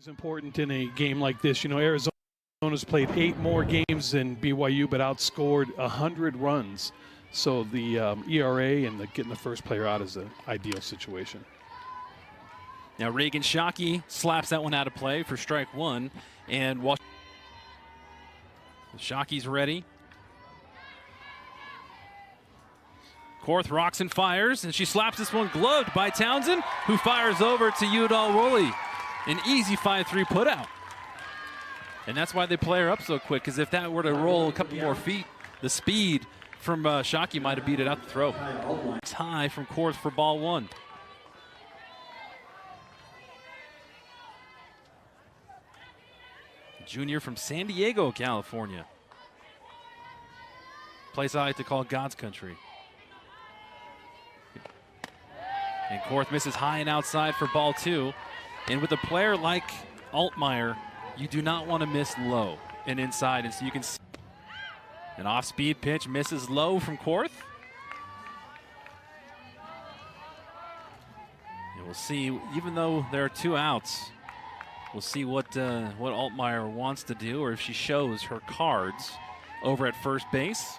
It's important in a game like this. You know, Arizona's played 8 more games than BYU, but outscored 100 runs. So the ERA and getting the first player out is an ideal situation. Now Reagan Shockey slaps that one out of play for strike 1. And Shockey's ready. Korth rocks and fires, and she slaps this one gloved by Townsend, who fires over to Udall Woolley. An easy 5-3 putout. And that's why they play her up so quick, because if that were to roll a couple more feet, the speed from Shockey might have beat it out the throw. It's high from Korth for ball 1. Junior from San Diego, California. Place I like to call God's country. And Korth misses high and outside for ball 2. And with a player like Altmaier, you do not want to miss low and inside. And so you can see an off-speed pitch misses low from Korth. And we'll see, even though there are 2 outs, we'll see what Altmaier wants to do, or if she shows her cards over at first base.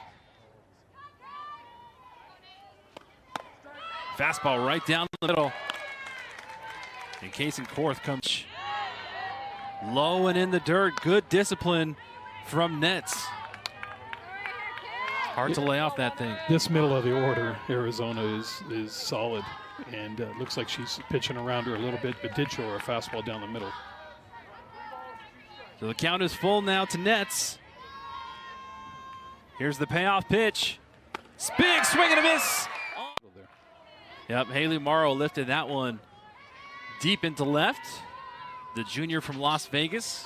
Fastball right down the middle. And Kason Korth comes low and in the dirt. Good discipline from Nets. Hard to lay off that thing. This middle of the order, Arizona is solid. And looks like she's pitching around her a little bit, but did show her a fastball down the middle. So the count is full now to Nets. Here's the payoff pitch. Big swing and a miss. Yep, Haley Morrow lifted that one deep into left. The junior from Las Vegas.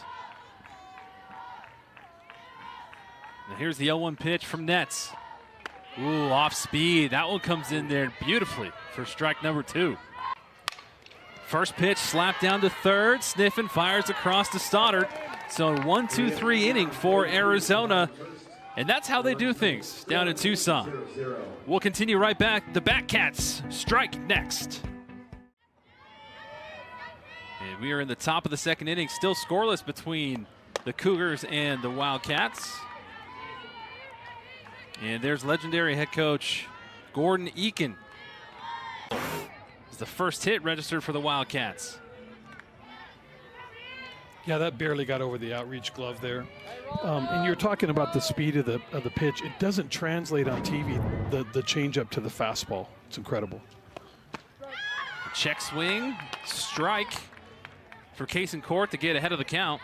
And here's the 0-1 pitch from Nets. Ooh, off speed. That one comes in there beautifully for strike number 2. First pitch slapped down to third. Sniffin fires across to Stoddard. So 1-2-3 inning for Arizona. And that's how they do things down in Tucson. We'll continue right back. The Wildcats strike next. And we are in the top of the second inning, still scoreless between the Cougars and the Wildcats. And there's legendary head coach Gordon Eakin. It's the first hit registered for the Wildcats. Yeah, that barely got over the outreach glove there. And you're talking about the speed of the pitch. It doesn't translate on TV, the changeup to the fastball. It's incredible. Check swing, strike for Kason Korth to get ahead of the count.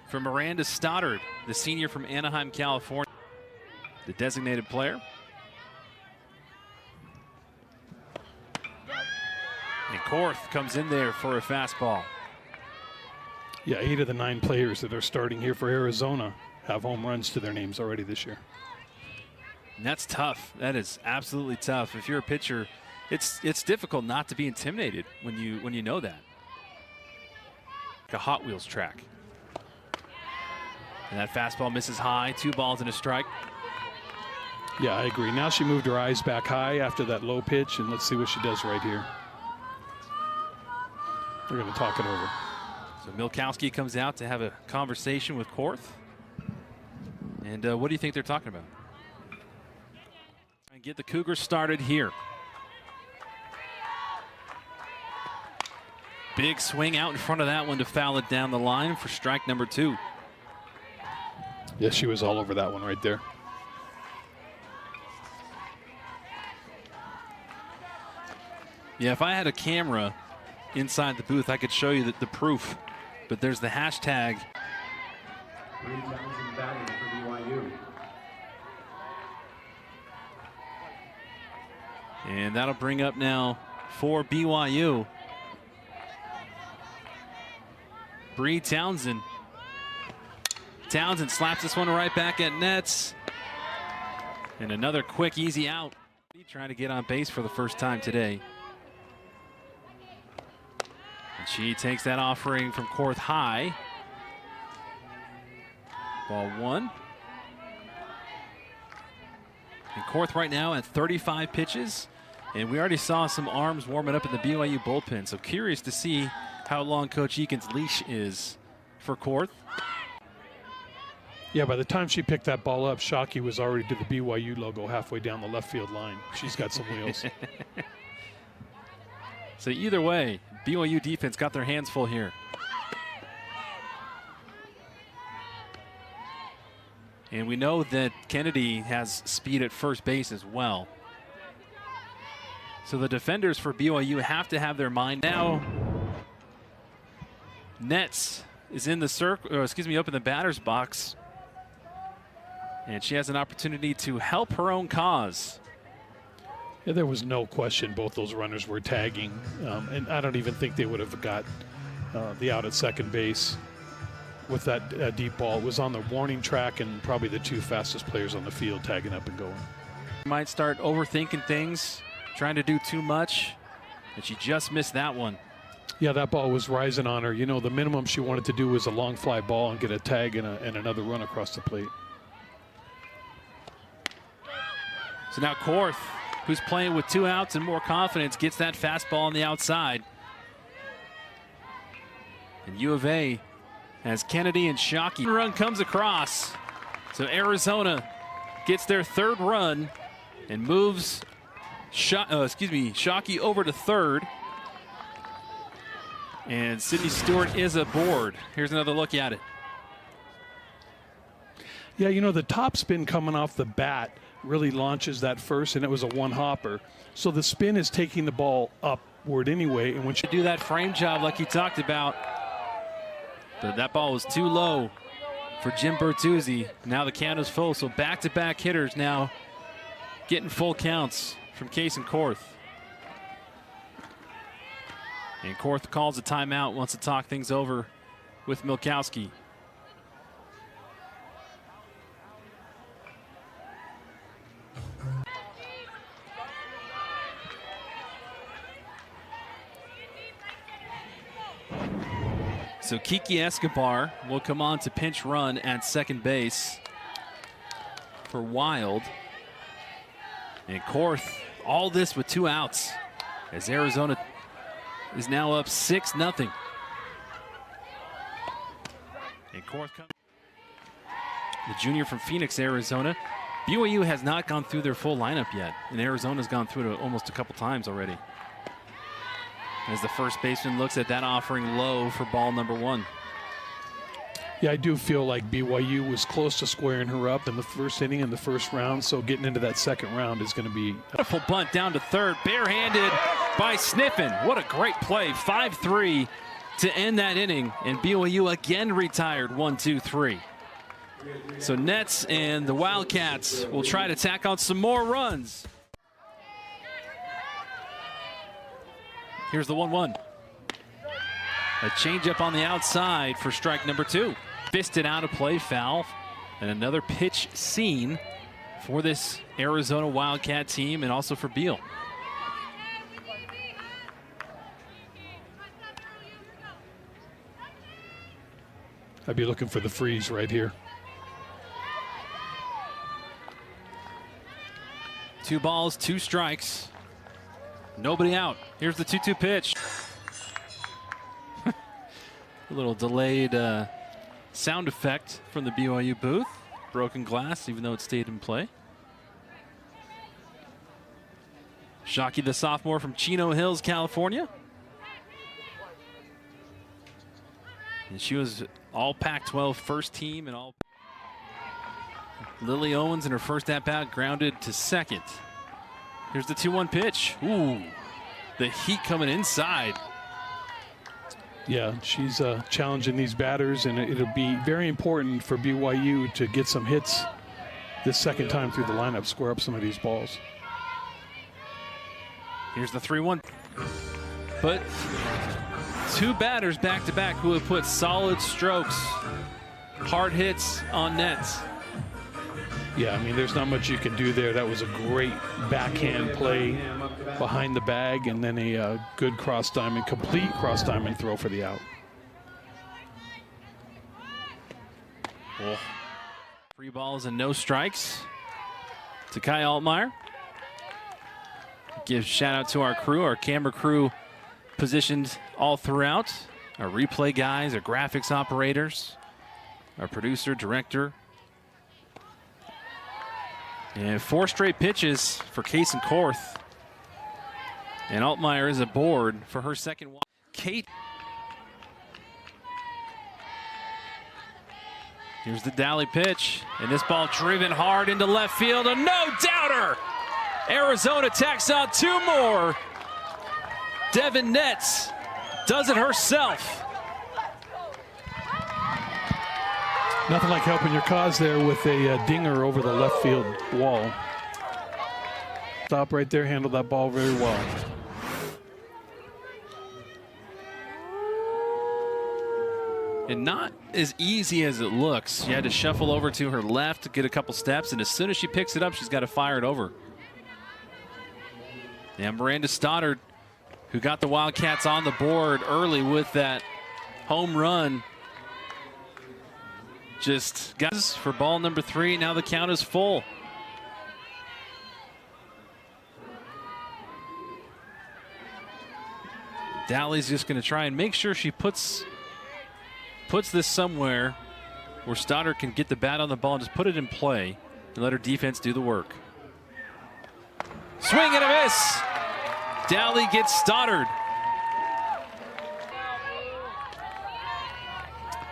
For Miranda Stoddard, the senior from Anaheim, California, the designated player. And Korth comes in there for a fastball. Yeah, 8 of the 9 players that are starting here for Arizona have home runs to their names already this year. And that's tough. That is absolutely tough. If you're a pitcher, it's difficult not to be intimidated when you know that. Like a Hot Wheels track. And that fastball misses high. 2 balls and a strike. Yeah, I agree. Now she moved her eyes back high after that low pitch, and let's see what she does right here. They're going to talk it over. So Milkowski comes out to have a conversation with Korth. And what do you think they're talking about? And get the Cougars started here. Big swing out in front of that one to foul it down the line for strike number 2. Yes, she was all over that one right there. Yeah, if I had a camera inside the booth, I could show you the proof. But there's the hashtag. And that'll bring up now for BYU. Bree Townsend. Townsend slaps this one right back at Nets. And another quick, easy out. Trying to get on base for the first time today. And she takes that offering from Korth high. Ball 1. And Korth right now at 35 pitches. And we already saw some arms warming up in the BYU bullpen. So curious to see how long Coach Eakin's leash is for Korth. Yeah, by the time she picked that ball up, Shockey was already to the BYU logo halfway down the left field line. She's got some wheels. So either way, BYU defense got their hands full here. And we know that Kennedy has speed at first base as well. So the defenders for BYU have to have their mind now. Nets is in the circle, up in the batter's box. And she has an opportunity to help her own cause. Yeah, there was no question both those runners were tagging. And I don't even think they would have got the out at second base with that deep ball. It was on the warning track, and probably the two fastest players on the field tagging up and going. Might start overthinking things, trying to do too much, and she just missed that one. Yeah, that ball was rising on her. You know, the minimum she wanted to do was a long fly ball and get a tag and another run across the plate. So now Korth, who's playing with 2 outs and more confidence, gets that fastball on the outside. And U of A has Kennedy and Shockey. Run comes across. So Arizona gets their 3rd run and moves Shockey over to 3rd. And Sydney Stewart is aboard. Here's another look at it. Yeah, you know, the top spin coming off the bat really launches that first, and it was a one-hopper. So the spin is taking the ball upward anyway. And when she do that frame job like you talked about, but that ball was too low for Jim Bertuzzi. Now the count is full, so back-to-back hitters now getting full counts from Case and Korth. And Korth calls a timeout, wants to talk things over with Milkowski. So Kiki Escobar will come on to pinch run at second base for Wild. And Korth, all this with 2 outs, as Arizona is now up 6-0. And Korth comes. The junior from Phoenix, Arizona. BYU has not gone through their full lineup yet, and Arizona's gone through it almost a couple times already. As the first baseman looks at that offering low for ball number 1. Yeah, I do feel like BYU was close to squaring her up in the first inning in the first round, so getting into that second round is going to be... Beautiful bunt down to 3rd, barehanded by Sniffen. What a great play, 5-3 to end that inning, and BYU again retired 1-2-3. So Nets and the Wildcats will try to tack on some more runs. Here's the 1-1. A changeup on the outside for strike number 2. Fisted out of play, foul. And another pitch seen for this Arizona Wildcat team and also for Beal. I'd be looking for the freeze right here. 2 balls, 2 strikes. Nobody out. Here's the 2-2 pitch. A little delayed sound effect from the BYU booth. Broken glass, even though it stayed in play. Shockey, the sophomore from Chino Hills, California. And she was all Pac-12 first team and all. Lily Owens in her first at-bat grounded to second. Here's the 2-1 pitch. Ooh, the heat coming inside. Yeah, she's challenging these batters, and it'll be very important for BYU to get some hits this second time through the lineup, square up some of these balls. Here's the 3-1. But 2 batters back-to-back who have put solid strokes, hard hits on nets. Yeah, I mean, there's not much you can do there. That was a great backhand play behind the bag, and then a good cross-diamond, complete cross-diamond throw for the out. Oh. 3 balls and no strikes to Kai Altmaier. Give shout out to our crew, our camera crew positioned all throughout. our replay guys, our graphics operators, our producer, director. And 4 straight pitches for Case and Korth. And Altmaier is aboard for her second walk. Kate. Here's the Dally pitch, and this ball driven hard into left field, a no-doubter! Arizona tacks on 2 more. Devin Netz does it herself. Nothing like helping your cause there with a dinger over the left field wall. Stop right there, handled that ball very well. And not as easy as it looks. She had to shuffle over to her left to get a couple steps, and as soon as she picks it up, she's got to fire it over. And Miranda Stoddard, who got the Wildcats on the board early with that home run, just got for ball number 3. Now the count is full. Dally's just going to try and make sure she puts this somewhere where Stoddard can get the bat on the ball and just put it in play and let her defense do the work. Swing and a miss. Dally gets Stoddard.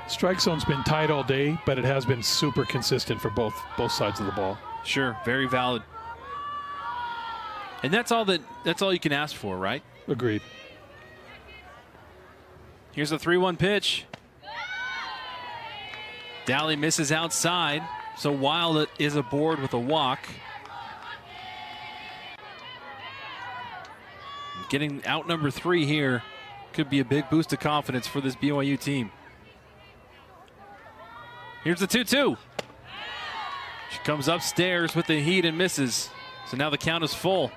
Strike zone's been tight all day, but it has been super consistent for both sides of the ball. Sure, very valid. And that's all you can ask for, right? Agreed. Here's a 3-1 pitch. Dally misses outside, so Wild is aboard with a walk. Getting out number 3 here could be a big boost of confidence for this BYU team. Here's the 2-2. She comes upstairs with the heat and misses. So now the count is full.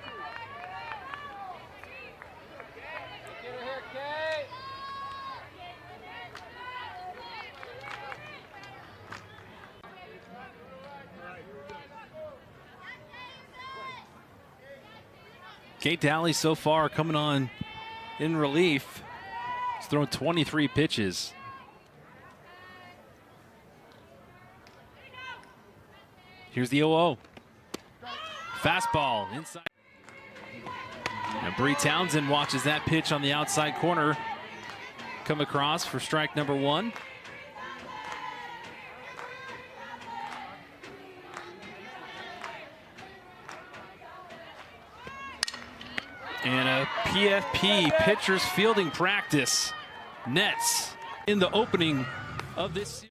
Kate Dally so far coming on in relief. He's thrown 23 pitches. Here's the 0-0. Fastball inside. And Bree Townsend watches that pitch on the outside corner come across for strike number 1. And a PFP, pitcher's fielding practice. Nets in the opening of this series.